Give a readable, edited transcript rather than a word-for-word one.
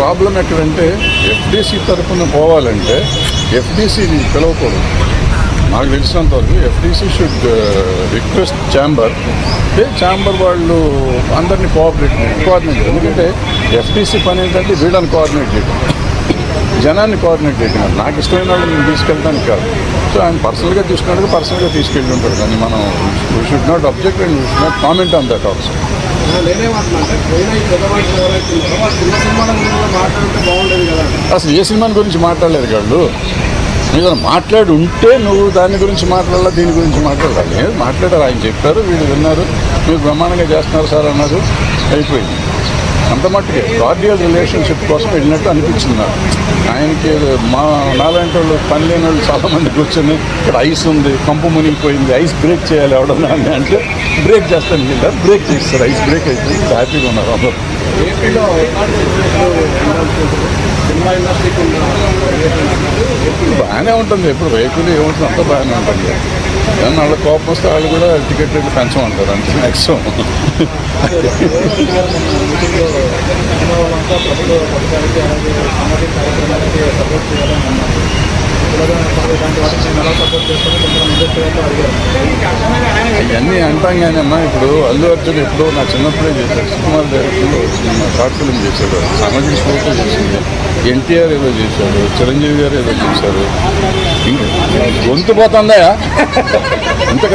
Problem ఎక్కడంటే FDC తరఫున పోవాలంటే ఎఫ్డీసీ పిలవకూడదు. నాకు తెలిసినంత వరకు FDC should request chamber, chamber వాళ్ళు అందరినీ కోఆర్డినేట్. ఎందుకంటే ఎఫ్డీసీ పని ఏంటంటే వీళ్ళని కోఆర్డినేట్ చేయడం, జనాన్ని కోఆర్డినేట్ చేయడం. నాకు ఇష్టమైన వాళ్ళు నేను తీసుకెళ్ళడానికి కాదు. సో ఆయన పర్సనల్గా తీసుకున్నట్టుగా పర్సనల్గా తీసుకెళ్ళి ఉంటాడు. కానీ మనం we should not object and we should not comment on that also. అసలు ఏ సినిమా గురించి మాట్లాడలేదు వాళ్ళు. మీరు మాట్లాడి ఉంటే నువ్వు దాని గురించి మాట్లాడాలా, దీని గురించి మాట్లాడాలి. మాట్లాడారు, ఆయన చెప్పారు, వీళ్ళు విన్నారు, మీరు బ్రహ్మాండంగా చేస్తున్నారు సార్ అన్నారు, అయిపోయింది. అంత మట్టుకే కార్డియల్ రిలేషన్షిప్ కోసం వెళ్ళినట్టు అనిపించింది నాకు. ఆయనకి నాలాంటి వాళ్ళు పని లేని వాళ్ళు చాలామంది కూర్చొని ఇక్కడ ఐస్ ఉంది, కంపు మునిగిపోయింది, ఐస్ బ్రేక్ చేయాలి ఎవడన్నా అంటే బ్రేక్ చేస్తాను వెళ్ళారు, బ్రేక్ చేస్తారు, ఐస్ బ్రేక్ అయిపోయింది, హ్యాపీగా ఉన్నారు అందరూ. బాగానే ఉంటుంది, ఎప్పుడు వెహికల్ ఏముంటుంది అంతా బాగానే ఉంటుంది. ఏమన్నా వాళ్ళ కోపం వస్తే వాళ్ళు కూడా టికెట్ రేట్లు పెంచమంటారు అంతే మ్యాక్సిమం. అవన్నీ అంటాం కానీ అమ్మా, ఇప్పుడు అల్లు అర్జున్ ఎప్పుడో నా చిన్నప్పుడే చేశాడు, సుకుమార్ డైరెక్టర్లో షార్ట్ ఫిల్మ్ చేశాడు, సామాజిక స్ఫూర్తి చేసింది, ఎన్టీఆర్ ఏదో చేశాడు, చిరంజీవి గారు ఏదో చేశారు. గొంతు పోతుందా